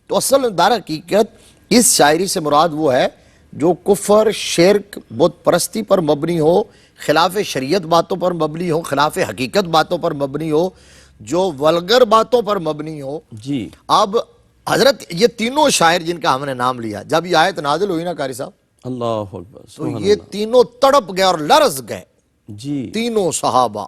تو اصل در حقیقت اس شاعری سے مراد وہ ہے جو کفر، شرک، بت پرستی پر مبنی ہو، خلاف شریعت باتوں پر مبنی ہو، خلاف حقیقت باتوں پر مبنی ہو، جو ولگر باتوں پر مبنی ہو۔ جی اب حضرت یہ تینوں شاعر جن کا ہم نے نام لیا، جب یہ آیت نازل ہوئی نا قاری صاحب، اللہ اکبر، تو سبحان یہ تینوں تڑپ گئے اور لرز گئے، جی تینوں صحابہ،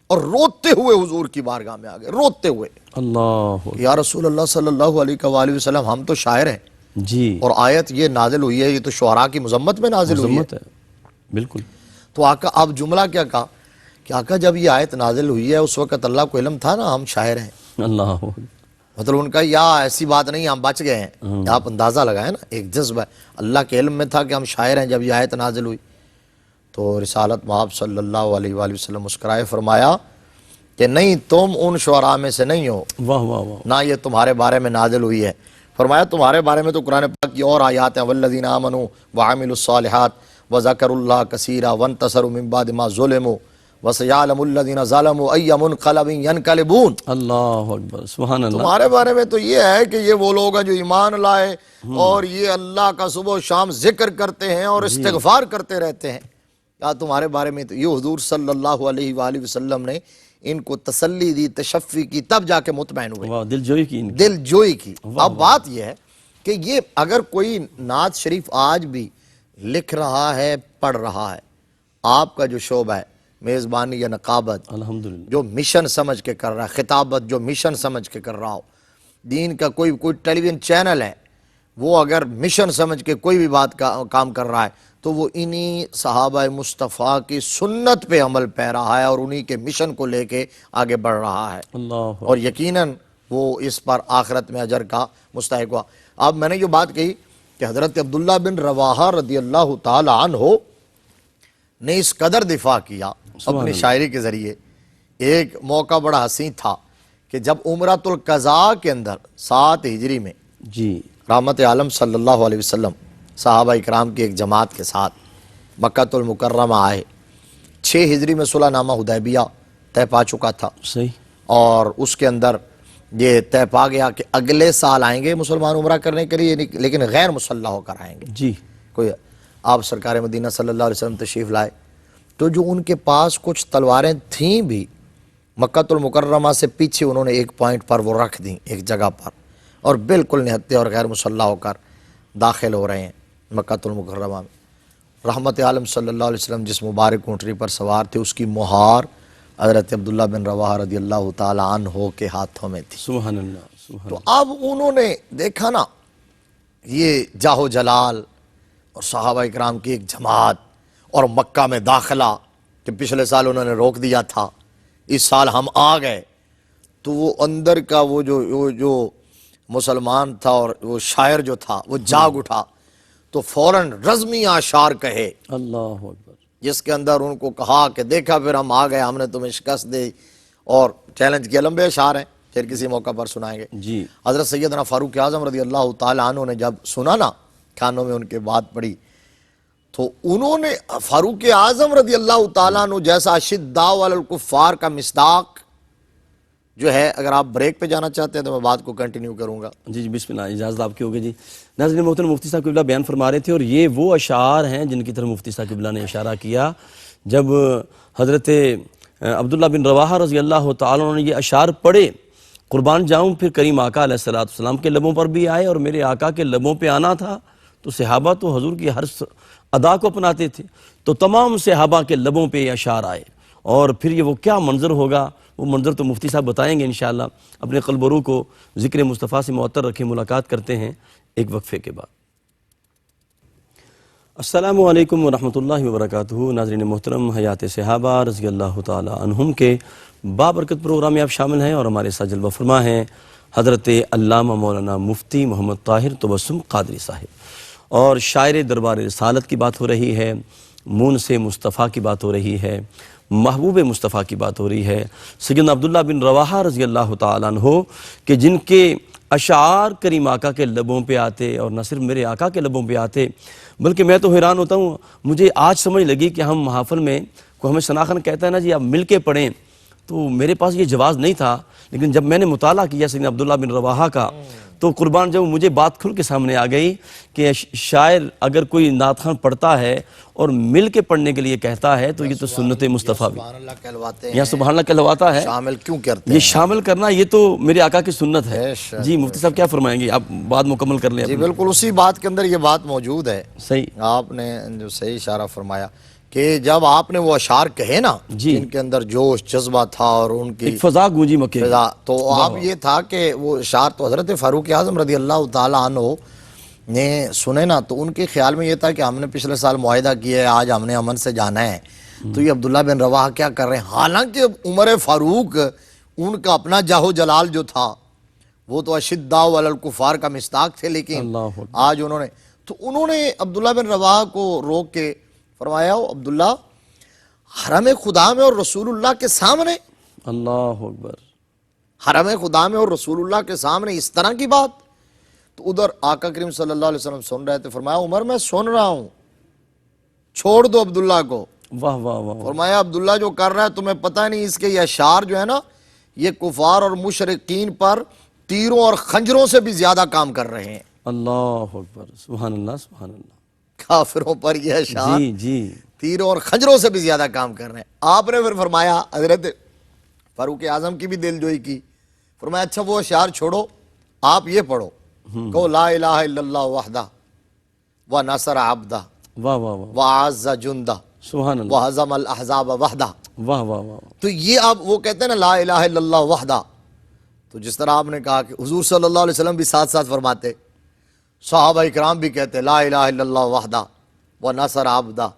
اور روتے ہوئے حضور کی بارگاہ میں آ گئے، روتے ہوئے، اللہ اکبر، یا رسول اللہ صلی اللہ علیہ وآلہ وسلم، ہم تو شاعر ہیں، جی اور آیت یہ نازل ہوئی ہے، یہ تو شعراء کی مذمت میں نازل ہوئی ہے۔ مذمت ہے، بالکل، تو آقا اب جملہ کیا کہا کہ آقا جب یہ آیت نازل ہوئی ہے اس وقت اللہ کو علم تھا نا ہم شاعر ہیں، اللہ اکبر، مطلب ان کا یا ایسی بات نہیں ہم بچ گئے ہیں، آپ اندازہ لگائیں نا، ایک جذبہ ہے، اللہ کے علم میں تھا کہ ہم شاعر ہیں جب یہ آیت نازل ہوئی، تو رسالت مآب صلی اللہ علیہ وآلہ وسلم مسکرائے فرمایا کہ نہیں، تم ان شعراء میں سے نہیں ہو، واہ واہ واہ، نہ یہ تمہارے بارے میں نازل ہوئی ہے۔ فرمایا تمہارے بارے میں تو قرآن پاک کی اور آیات ہیں، والذین آمنوا وعملوا الصالحات وذکروا اللہ کثیرا وانتصروا من بعد ما ظلموا وسیعلم الذین ظلموا ای منقلب ینقلبون۔ اللہ اکبر، سبحان اللہ، تمہارے بارے میں تو یہ ہے کہ یہ وہ لوگ ہیں جو ایمان لائے اور یہ اللہ کا صبح و شام ذکر کرتے ہیں اور استغفار کرتے رہتے ہیں۔ یا تمہارے بارے میں تو یہ حضور صلی اللہ علیہ وآلہ وسلم نے ان کو تسلی دی، تشفی کی، تب جا کے مطمئن ہوئے، واہ، دل جوئی کی ان کی، دل جوئی کی۔ اب بات یہ ہے کہ یہ اگر کوئی نعت شریف آج بھی لکھ رہا ہے، پڑھ رہا ہے، آپ کا جو شعبہ ہے میزبانی یا نقابت، الحمدللہ، جو مشن سمجھ کے کر رہا ہے، خطابت جو مشن سمجھ کے کر رہا ہو، دین کا کوئی ٹیلی ویژن چینل ہے، وہ اگر مشن سمجھ کے کوئی بھی بات کا کام کر رہا ہے تو وہ انہی صحابہ مصطفیٰ کی سنت پہ عمل پہ رہا ہے اور انہی کے مشن کو لے کے آگے بڑھ رہا ہے، اللہ اور یقیناً وہ اس پر آخرت میں اجر کا مستحق ہوا۔ اب میں نے جو بات کہی کہ حضرت عبداللہ بن رواحہ رضی اللہ تعالی عنہ نے اس قدر دفاع کیا اپنی شاعری کے ذریعے۔ ایک موقع بڑا حسین تھا کہ جب عمرۃ القضاء کے اندر 7 ہجری میں جی رحمت عالم صلی اللہ علیہ وسلم صحابہ اکرام کی ایک جماعت کے ساتھ مکہ المکرمہ آئے، 6 ہجری میں صلح نامہ حدیبیہ طے پا چکا تھا، صحیح، اور اس کے اندر یہ طے پا گیا کہ اگلے سال آئیں گے مسلمان عمرہ کرنے کے لیے، لیکن غیر مسلح ہو کر آئیں گے۔ جی کوئی آپ سرکار مدینہ صلی اللہ علیہ وسلم تشریف لائے تو جو ان کے پاس کچھ تلواریں تھیں بھی، مکہ المکرمہ سے پیچھے انہوں نے ایک پوائنٹ پر وہ رکھ دیں، ایک جگہ پر، اور بالکل نہتے اور غیر مسلح ہو کر داخل ہو رہے ہیں مکہ المکرمہ میں۔ رحمت عالم صلی اللہ علیہ وسلم جس مبارک اونٹنی پر سوار تھے اس کی مہار حضرت عبداللہ بن رواحہ رضی اللہ تعالی عنہ کے ہاتھوں میں تھی۔ سبحان اللہ، سبحان تو اب انہوں نے دیکھا نا یہ جاہ و جلال اور صحابہ اکرام کی ایک جماعت اور مکہ میں داخلہ کہ پچھلے سال انہوں نے روک دیا تھا، اس سال ہم آ گئے، تو وہ اندر کا وہ جو مسلمان تھا اور وہ شاعر جو تھا وہ جاگ اٹھا، تو فوراً رزمی اشعار کہے، اللہ اکبر، جس کے اندر ان کو کہا کہ دیکھا پھر ہم آ گئے، ہم نے تمہیں شکست دی، اور چیلنج کیا. لمبے اشعار ہیں، پھر کسی موقع پر سنائیں گے. جی. حضرت سیدنا فاروق اعظم رضی اللہ تعالیٰ عنہ نے جب سنا نا، کانوں میں ان کے بات پڑی، تو انہوں نے فاروق اعظم رضی اللہ تعالیٰ عنہ جیسا اشداء علی الکفار کا مصداق جو ہے، اگر آپ بریک پہ جانا چاہتے ہیں تو میں بات کو کنٹینیو کروں گا. جی جی بسم اللہ، اجازت آپ کی ہوگی. جی ناظرین محترم، مفتی صاحب قبلہ بیان فرما رہے تھے، اور یہ وہ اشعار ہیں جن کی طرف مفتی صاحب قبلہ نے اشارہ کیا. جب حضرت عبداللہ بن رواحہ رضی اللہ تعالیٰ عنہ نے یہ اشعار پڑھے، قربان جاؤں پھر کریم آقا علیہ السلام کے لبوں پر بھی آئے، اور میرے آقا کے لبوں پہ آنا تھا تو صحابہ تو حضور کی ہر ادا کو اپناتے تھے، تو تمام صحابہ کے لبوں پہ یہ اشعار آئے. اور پھر یہ وہ کیا منظر ہوگا، وہ منظر تو مفتی صاحب بتائیں گے انشاءاللہ. اپنے قلب و روح کو ذکر مصطفیٰ سے معطر رکھیں. ملاقات کرتے ہیں ایک وقفے کے بعد. السلام علیکم ورحمۃ اللہ وبرکاتہ. ناظرین محترم، حیات صحابہ رضی اللہ تعالی عنہم کے بابرکت پروگرام میں آپ شامل ہیں، اور ہمارے ساتھ جلوہ فرما ہیں حضرت علامہ مولانا مفتی محمد طاہر تبسم قادری صاحب. اور شاعر دربار رسالت کی بات ہو رہی ہے، مون سے مصطفیٰ کی بات ہو رہی ہے، محبوب مصطفیٰ کی بات ہو رہی ہے، سیدنا عبداللہ بن رواحہ رضی اللہ تعالیٰ عنہ کہ جن کے اشعار کریم آقا کے لبوں پہ آتے، اور نہ صرف میرے آقا کے لبوں پہ آتے، بلکہ میں تو حیران ہوتا ہوں. مجھے آج سمجھ لگی کہ ہم محافل میں کوئی ہمیں شناخن کہتا ہے نا جی آپ مل کے پڑھیں، تو میرے پاس یہ جواز نہیں تھا. لیکن جب میں نے مطالعہ کیا سیدنا عبداللہ بن رواحہ کا، تو قربان جب مجھے بات کھل کے سامنے آ گئی کہ شاعر اگر کوئی نعت خوان پڑھتا ہے اور مل کے پڑھنے کے لیے کہتا ہے تو یہ تو سنت مصطفیٰ بھی. سبحان اللہ کہلواتے یا سبحان اللہ کہلواتا ہے. شامل کیوں کرتے یہ ہیں؟ شامل کرنا یہ تو میرے آقا کی سنت ہے. بے شک، جی مفتی صاحب کیا فرمائیں گے؟ آپ بات مکمل کر لیں. جی بالکل، اسی بات کے اندر یہ بات موجود ہے. صحیح. آپ نے جو صحیح اشارہ فرمایا کہ جب آپ نے وہ اشعار کہے نا، جی، جن کے اندر جوش جذبہ تھا اور ان کی ایک فضا گونجی مکے. فضا، تو اب یہ تھا کہ وہ اشعار تو حضرت فاروق اعظم رضی اللہ تعالیٰ عنہ نے سنے نا، تو ان کے خیال میں یہ تھا کہ ہم نے پچھلے سال معاہدہ کیا ہے، آج ہم نے امن سے جانا ہے، تو یہ عبداللہ بن رواحہ کیا کر رہے ہیں؟ حالانکہ عمر فاروق ان کا اپنا جاہ جلال جو تھا وہ تو اشداء علی الکفار کا مصداق تھے، لیکن آج انہوں نے عبداللہ بن رواحہ کو روک کے فرمایا، عبداللہ حرم خدا میں اور رسول اللہ کے سامنے، اللہ اکبر، حرم خدا میں اور رسول اللہ کے سامنے اس طرح کی بات. تو ادھر آقا کریم صلی اللہ علیہ وسلم سن رہے تھے. فرمایا عمر میں سن رہا ہوں، چھوڑ دو عبداللہ کو. واہ واہ واہ. فرمایا عبداللہ جو کر رہا ہے تمہیں پتہ نہیں، اس کے یہ اشعار جو ہے نا، یہ کفار اور مشرقین پر تیروں اور خنجروں سے بھی زیادہ کام کر رہے ہیں. اللہ اکبر، سبحان اللہ سبحان اللہ. کافروں پر یہ اشعار جی جی تیروں اور خنجروں سے بھی زیادہ کام کر رہے ہیں. آپ نے پھر فرمایا، حضرت فاروق اعظم کی بھی دل جوئی کی. فرمایا اچھا وہ اشعار چھوڑو، آپ یہ پڑھو، کہو لا الہ الا اللہ وحدہ ونصر عبدہ واہ واہ واہ. وعز جندہ سبحان اللہ. وہزم الاحزاب وحدہ. واہ واہ واہ. تو یہ آپ وہ کہتے ہیں نا لا الہ الا اللہ وحدہ، تو جس طرح آپ نے کہا کہ حضور صلی اللہ علیہ وسلم بھی ساتھ ساتھ فرماتے، صحابہ اکرام بھی کہتے لا الہ الا اللہ وحدہ ونصر عبدہ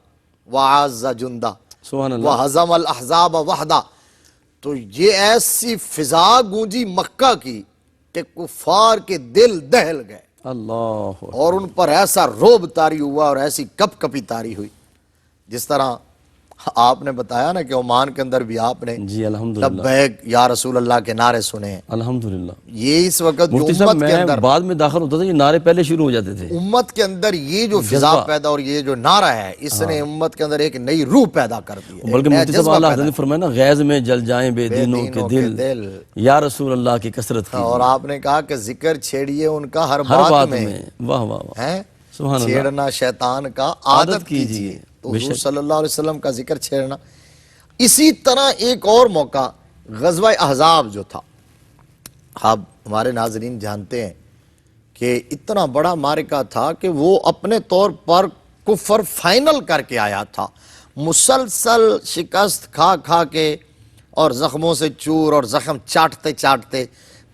وعز جندہ سبحان اللہ. وہزم الاحزاب وحدہ. تو یہ ایسی فضا گونجی مکہ کی کہ کفار کے دل دہل گئے، اللہ اکبر. اور ان پر ایسا روب طاری ہوا اور ایسی کپ کپی طاری ہوئی. جس طرح آپ نے بتایا نا کہ عمان کے اندر بھی آپ نے جی الحمدللہ لبیک یا رسول اللہ کے نعرے سنے ہیں. الحمدللہ. یہ اس وقت جو مفتی صاحب امت کے میں اندر بعد میں داخل ہوتا تھا یہ نعرے پہلے شروع ہو جاتے تھے. امت کے اندر یہ جو فضا پیدا اور یہ جو نعرہ ہے، اس نے امت کے اندر ایک نئی روح پیدا کر دی ہے. بلکہ مفتی صاحب اعلیٰ حضرت نے فرمایا نا غیظ میں جل جائیں بے دینوں کے دل، یا رسول اللہ کی کثرت کی. اور آپ نے کہا کہ ذکر چھیڑیے ان کا ہر ہر بات بات میں، میں. واہ واہ واہ. ہیں سبحان اللہ. چھیڑنا شیطان کا عادت کیجیے. تو حضور صلی اللہ علیہ وسلم کا ذکر چھیڑنا. اسی طرح ایک اور موقع غزوہ احزاب جو تھا، اب ہمارے ناظرین جانتے ہیں کہ اتنا بڑا معرکہ تھا کہ وہ اپنے طور پر کفر فائنل کر کے آیا تھا، مسلسل شکست کھا کھا کے اور زخموں سے چور اور زخم چاٹتے چاٹتے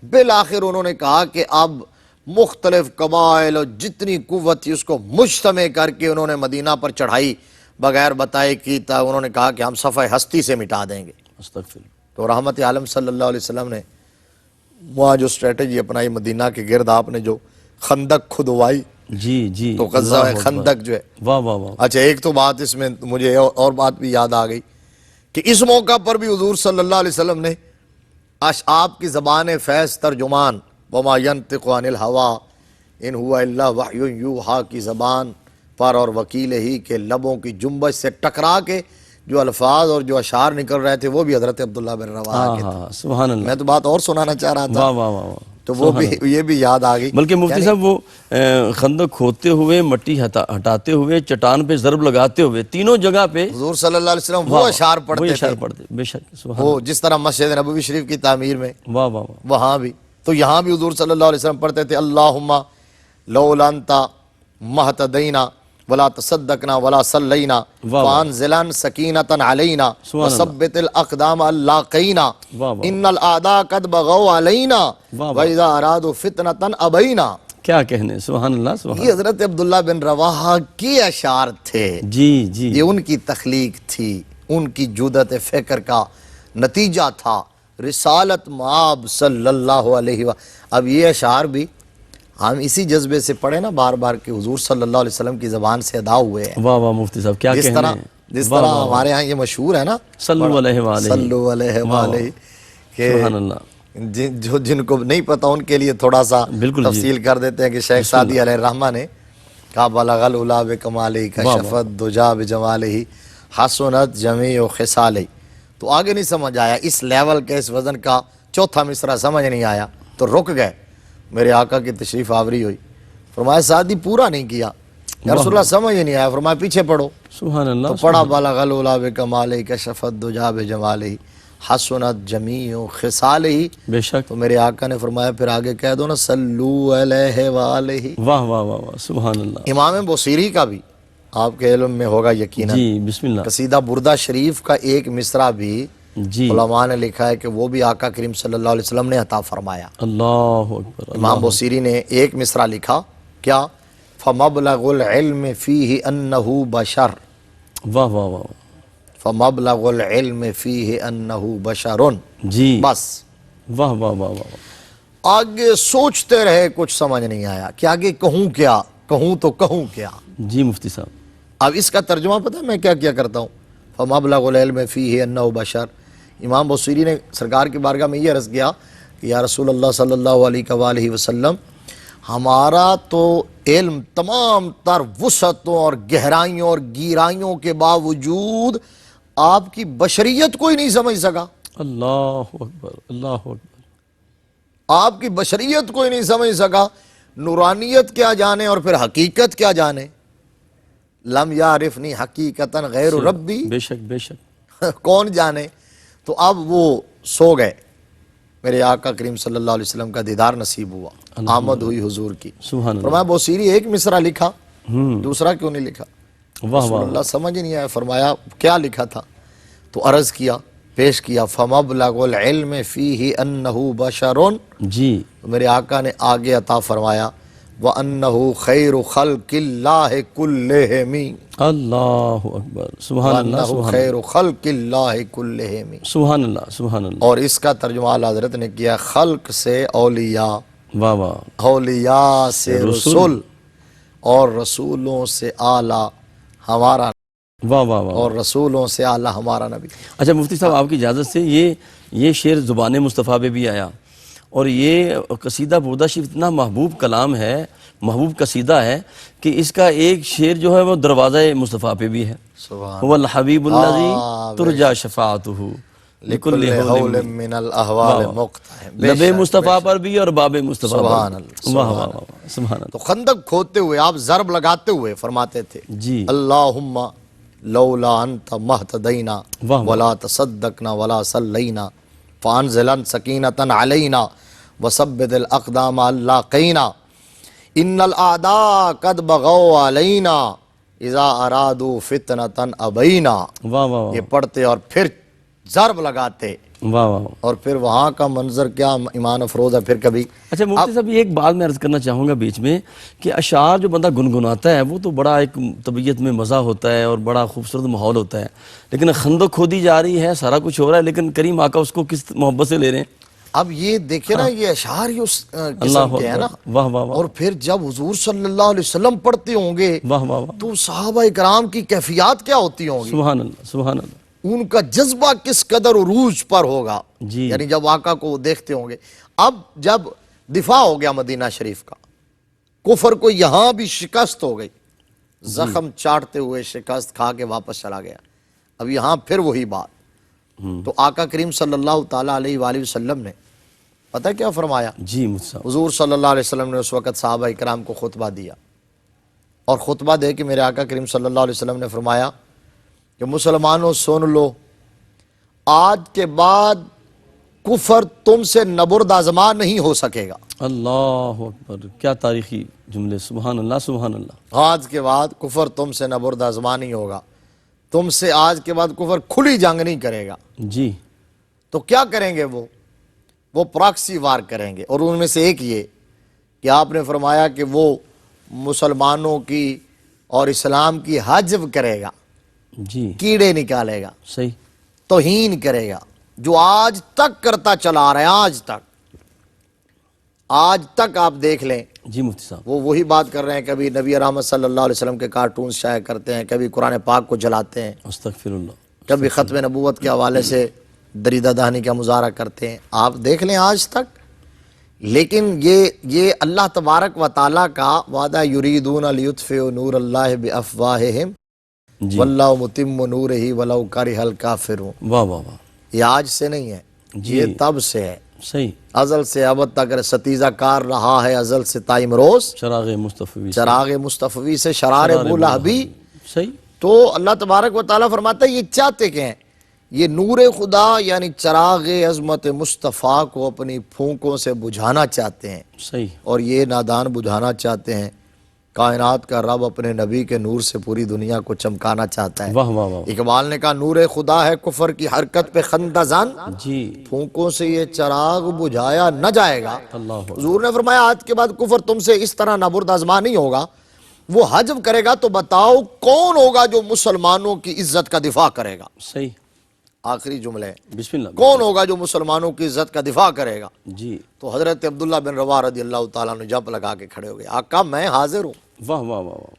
بالآخر انہوں نے کہا کہ اب مختلف قبائل اور جتنی قوت تھی اس کو مجتمع کر کے انہوں نے مدینہ پر چڑھائی بغیر بتائے کی تھا. انہوں نے کہا کہ ہم صفحہ ہستی سے مٹا دیں گے. استغفر. تو رحمت عالم صلی اللہ علیہ وسلم نے وہاں جو اسٹریٹجی اپنائی مدینہ کے گرد، آپ نے جو خندق کھدوائی جی جی تو غزوہ خندق جو ہے، واہ واہ واہ، اچھا ایک تو بات اس میں مجھے اور بات بھی یاد آ گئی کہ اس موقع پر بھی حضور صلی اللہ علیہ وسلم نے آپ کی زبان فیض ترجمان وما ینطق عن الہوا ان ہوا الا وحی یوحا کی زبان پر اور وکیل ہی کے لبوں کی جنبش سے ٹکرا کے جو الفاظ اور جو اشعار نکل رہے تھے وہ بھی حضرت عبداللہ بن رواحہ کے تھے۔ ہاں سبحان اللہ، میں تو بات اور سنانا چاہ رہا تھا، واہ واہ واہ واہ، تو وہ بھی یہ بھی یاد آ گئی۔ بلکہ مفتی صاحب وہ خندق کھودتے ہوئے، مٹی ہٹاتے ہوئے، چٹان پہ ضرب لگاتے ہوئے، تینوں جگہ پہ حضور صلی اللہ علیہ وسلم وہ اشعار وہ پڑھتے اشعار تھے، پڑھتے، بے شک سبحان وہ جس طرح مسجد نبوی شریف کی تعمیر میں واہ واہ واہ، وہاں بھی، تو یہاں بھی حضور صلی اللہ علیہ وسلم پڑھتے تھے اللہم لولا انت مہتدینا ولا تصدقنا ولا صلینا فانزلن سکینة علینا وثبت الاقدام اللاقینا ان الاعداء قد بغوا علینا واذا ارادوا فتنة ابینا۔ کیا کہنے، سبحان اللہ سبحان یہ حضرت عبداللہ بن رواحہ کے اشعار تھے، جی جی یہ ان کی تخلیق تھی، ان کی جودت فکر کا نتیجہ تھا، رسالت مآب صلی اللہ علیہ وسلم۔ اب یہ اشعار بھی ہم اسی جذبے سے پڑھیں نا بار بار کہ حضور صلی اللہ علیہ وسلم کی زبان سے ادا ہوئے ہیں، واہ واہ مفتی صاحب کیا کہنے، جس طرح ہمارے ہاں یہ مشہور ہے نا صلو علیہ وآلہ، صلو علیہ وآلہ، کہ سبحان اللہ، جن کو نہیں پتہ ان کے لیے تھوڑا سا بالکل جی، تفصیل کر دیتے ہیں کہ شیخ سعدی علیہ الرحمہ نے کہا بلغ العلا بکمالہ کشفت دجا بجمالہ حسنت جمیع خصالہ، تو آگے نہیں سمجھ آیا، اس لیول کے اس وزن کا چوتھا مصرع سمجھ نہیں آیا تو رک گئے۔ میرے آقا کی تشریف آوری ہوئی، فرمایا سعدی پورا نہیں کیا، یا رسول اللہ سمجھ نہیں آیا، فرمایا پیچھے پڑھو، سبحان اللہ، تو پڑھا بلغ العلا بکمالہ کشفت دجا بجمالہ حسنت جمیع خصالہ، بے شک، تو میرے آقا نے فرمایا پھر آگے کہہ دو نا صلو علیہ وآلہ۔ واہ واہ واہ واہ، سبحان اللہ، امام بصیری کا بھی آپ کے علم میں ہوگا یقیناً، جی بسم اللہ، قصیدہ بردہ شریف کا ایک مصرع بھی جی علماء نے لکھا ہے کہ وہ بھی آقا کریم صلی اللہ علیہ وسلم نے عطا فرمایا۔ اللہ اکبر، امام بصیری نے ایک مصرع لکھا کیا فَمَبْلَغُ الْعِلْمِ فِيهِ أَنَّهُ بَشَرٌ، واہ واہ واہ، فَمَبْلَغُ الْعِلْمِ فِيهِ أَنَّهُ بَشَرٌ، جی بس واہ واہ واہ واہ، آگے سوچتے رہے، کچھ سمجھ نہیں آیا کہ آگے کہوں کیا، کہوں تو کہوں کیا۔ جی مفتی صاحب، اب اس کا ترجمہ پتہ ہے میں کیا کیا کرتا ہوں، فَمَبْلَغُ الْعِلْمِ فِيهِ أَنَّهُ بَشَرٌ۔ امام بصیری نے سرکار کی بارگاہ میں یہ عرض کیا کہ یا رسول اللہ صلی اللہ علیہ وآلہ وسلم، ہمارا تو علم تمام تر وسعتوں اور گہرائیوں اور گیرائیوں کے باوجود آپ کی بشریت کو ہی نہیں سمجھ سکا، اللہ اکبر، اللہ اکبر، آپ کی بشریت کو ہی نہیں سمجھ سکا، نورانیت کیا جانے اور پھر حقیقت کیا جانے، لم یعرفنی حقیقتا غیر ربی، بے شک بے شک، کون جانے۔ تو اب وہ سو گئے، میرے آقا کریم صلی اللہ علیہ وسلم کا دیدار نصیب ہوا، آمد ہوئی حضور کی، سبحان اللہ، فرمایا بصیری ایک مصرع لکھا، دوسرا کیوں نہیں لکھا؟ واہ رسول واہ، اللہ سمجھ نہیں آیا، فرمایا کیا لکھا تھا؟ تو عرض کیا، پیش کیا فَمَبْلَغُ الْعِلْمِ فِيهِ أَنَّهُ بَشَرٌ، جی تو میرے آقا نے آگے عطا فرمایا وَأَنَّهُ خَيْرُ خَلْقِ اللَّهِ كُلِّهِمِ، اللہ اکبر، سبحان اللہ، وَأَنَّهُ سبحان اللہ، خَيْرُ خَلْقِ اللَّهِ كُلِّهِمِ۔ سبحان اللہ، سبحان اللہ، اور اس کا ترجمہ اعلیٰ حضرت نے کیا خلق سے اولیاء، واہ واہ، اولیاء سے رسول، اور رسولوں سے اعلیٰ ہمارا، واہ واہ واہ، اور رسولوں سے اعلیٰ ہمارا نبی۔ اچھا مفتی صاحب آپ کی اجازت سے یہ شعر زبان مصطفیٰ پہ بھی آیا، اور یہ قصیدہ بردہ شریف اتنا محبوب کلام ہے، محبوب قصیدہ ہے کہ اس کا ایک شعر جو ہے وہ دروازہ مصطفیٰ پہ بھی ہے، سبحان هو الحبیب الذی ترجا شفاعتہ لکل حول من الاحوال مقتحم، لب مصطفیٰ پر بھی اور باب مصطفیٰ پر سبحان بھی، اللہ، واہ واہ واہ، سبحان اللہ، تو خندق کھودتے ہوئے آپ ضرب لگاتے ہوئے فرماتے تھے جی اللہم لولا انت مہتدینا واہ ولا تصدقنا ولا صلینا فانزلن سکینة علینا وثبت الاقدام اللاقینا ان الاعداء قد بغوا علینا اذا ارادوا فتنة ابینا۔ واہ واہ یہ پڑھتے اور پھر ضرب لگاتے، واہ واہ، اور پھر وہاں کا منظر کیا ایمان افروز ہے۔ پھر کبھی اچھا مفتی صاحب یہ ایک بات میں عرض کرنا چاہوں گا بیچ میں کہ اشعار جو بندہ گنگناتا ہے وہ تو بڑا ایک طبیعت میں مزہ ہوتا ہے اور بڑا خوبصورت ماحول ہوتا ہے، لیکن خندق کھودی جا رہی ہے، سارا کچھ ہو رہا ہے، لیکن کریم آقا اس کو کس محبت سے لے رہے ہیں؟ اب یہ دیکھیں نا یہ اشعار ہی اس قسم اللہ کے ہیں نا. اکبر، واہ واہ واہ، اور پھر جب حضور صلی اللہ علیہ وسلم پڑھتے ہوں گے واہ واہ واہ، تو صحابہ کرام کی کیفیات کیا ہوتی ہوں گی, سبحان اللہ سبحان اللہ، ان کا جذبہ کس قدر عروج پر ہوگا, جی یعنی جب آقا کو وہ دیکھتے ہوں گے. اب جب دفاع ہو گیا مدینہ شریف کا, کفر کو یہاں بھی شکست ہو گئی, زخم چاٹتے ہوئے شکست کھا کے واپس چلا گیا. اب یہاں پھر وہی بات, تو آقا کریم صلی اللہ تعالیٰ علیہ وآلہ وسلم نے پتہ کیا فرمایا؟ جی مجھ حضور صلی اللہ علیہ وسلم نے اس وقت صحابہ اکرام کو خطبہ دیا, اور خطبہ دے کے میرے آقا کریم صلی اللہ علیہ وسلم نے فرمایا کہ مسلمانوں سن لو, آج کے بعد کفر تم سے نبرد آزما نہیں ہو سکے گا. اللہ اکبر، کیا تاریخی جملے، سبحان اللہ سبحان اللہ. آج کے بعد کفر تم سے نبرد آزما نہیں ہوگا, تم سے آج کے بعد کفر کھلی جنگ نہیں کرے گا. جی تو کیا کریں گے وہ پراکسی وار کریں گے, اور ان میں سے ایک یہ کہ آپ نے فرمایا کہ وہ مسلمانوں کی اور اسلام کی حجب کرے گا, جی کیڑے نکالے گا, صحیح، توہین کرے گا, جو آج تک کرتا چلا آ رہا ہے. آج تک آپ دیکھ لیں جی مفتی صاحب، وہ وہی بات کر رہے ہیں, کبھی نبی رحمت صلی اللہ علیہ وسلم کے کارٹونز شائع کرتے ہیں, کبھی قرآن پاک کو جلاتے ہیں, استغفر اللہ، کبھی ختم نبوت کے حوالے سے دریدہ دہانی کا مظاہرہ کرتے ہیں. آپ دیکھ لیں آج تک. لیکن یہ اللہ تبارک و تعالیٰ کا وعدہ, یریدون لیطفئوا نور اللہ بافواہہم جی واللہ متم نورہ ولو کرہ الکافرون. واہ واہ واہ، یہ آج سے نہیں ہے, جی یہ تب سے ہے, صحیح، ازل سے ابد تک ستیزہ کار رہا ہے, ازل سے تائم روز چراغ مصطفی، چراغ مصطفی سے شرار ابو لہبی. صحیح، تو اللہ تبارک و تعالیٰ فرماتا ہے یہ چاہتے کہ ہیں, یہ نور خدا یعنی چراغ عظمت مصطفیٰ کو اپنی پھونکوں سے بجھانا چاہتے ہیں, صحیح، اور یہ نادان بجھانا چاہتے ہیں. کائنات کا رب اپنے نبی کے نور سے پوری دنیا کو چمکانا چاہتا ہے. واہ واہ واہ، اقبال نے کہا نور خدا ہے کفر کی حرکت پہ خندہ زن, جی پھونکوں سے یہ چراغ بجھایا نہ جائے گا. اللہ اکبر، حضور نے فرمایا آج کے بعد کفر تم سے اس طرح نبرد آزما نہیں ہوگا, وہ حجب کرے گا. تو بتاؤ کون ہوگا جو مسلمانوں کی عزت کا دفاع کرے گا؟ صحیح، آخری جملے, بسم اللہ، کون ہوگا جو مسلمانوں کی عزت کا دفاع کرے گا؟ جی تو حضرت عبداللہ بن رواحہ رضی اللہ تعالیٰ نے جب لگا کے کھڑے ہو گئے, آقا میں حاضر ہوں, واہ واہ واہ واہ،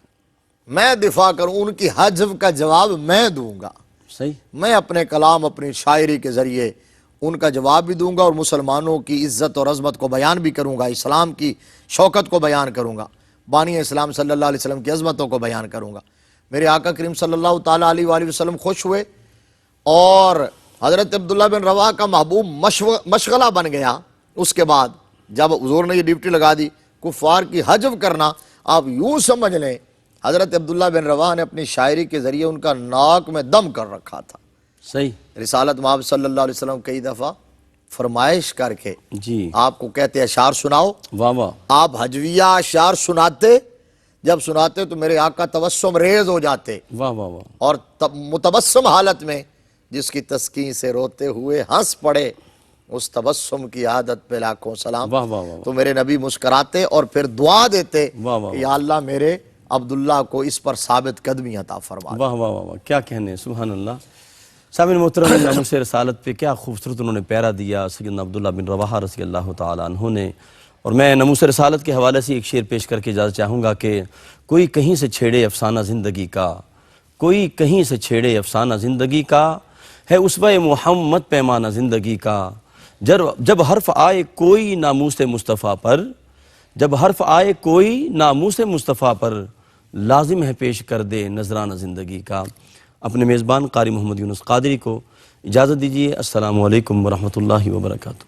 میں دفاع کروں, ان کی حجب کا جواب میں دوں گا. صحیح، میں اپنے کلام اپنی شاعری کے ذریعے ان کا جواب بھی دوں گا, اور مسلمانوں کی عزت اور عظمت کو بیان بھی کروں گا, اسلام کی شوکت کو بیان کروں گا, بانی اسلام صلی اللہ علیہ وسلم کی عظمتوں کو بیان کروں گا. میرے آقا کریم صلی اللہ تعالیٰ علیہ وآلہ وسلم خوش ہوئے, اور حضرت عبداللہ بن رواحہ کا محبوب مشغلہ بن گیا. اس کے بعد جب حضور نے یہ ڈیوٹی لگا دی کفار کی حجب کرنا, آپ یوں سمجھ لیں حضرت عبداللہ بن رواحہ نے اپنی شاعری کے ذریعے ان کا ناک میں دم کر رکھا تھا. صحیح، رسالت مآب صلی اللہ علیہ وسلم کئی دفعہ فرمائش کر کے جی آپ کو کہتے اشعار سناؤ, واہ واہ، آپ حجویہ اشعار سناتے, جب سناتے تو میرے آقا تبسم ریز ہو جاتے, واہ واہ واہ، اور متبسم حالت میں جس کی تسکین سے روتے ہوئے ہنس پڑے, اس تبسم کی عادت پہ لاکھوں سلام. واہ واہ واہ، تو میرے نبی مسکراتے اور پھر دعا دیتے واہ واہ، کہ یا اللہ میرے عبداللہ کو اس پر ثابت قدمی عطا فرما. واہ واہ واہ واہ، کیا کہنے، سبحان اللہ. سامعین محترم، ناموس رسالت پہ کیا خوبصورت انہوں نے پیرا دیا سیدنا عبداللہ بن رواحہ رضی اللہ تعالیٰ عنہ نے. اور میں ناموس رسالت کے حوالے سے ایک شعر پیش کر کے اجازت چاہوں گا کہ کوئی کہیں سے چھیڑے افسانہ زندگی کا, کوئی کہیں سے چھیڑے افسانہ زندگی کا, ہے اسوہ محمد پیمانہ زندگی کا. جب حرف آئے کوئی ناموس مصطفیٰ پر, جب حرف آئے کوئی ناموس مصطفیٰ پر, لازم ہے پیش کر دے نذرانہ زندگی کا. اپنے میزبان قاری محمد یونس قادری کو اجازت دیجیے. السلام علیکم ورحمۃ اللہ وبرکاتہ.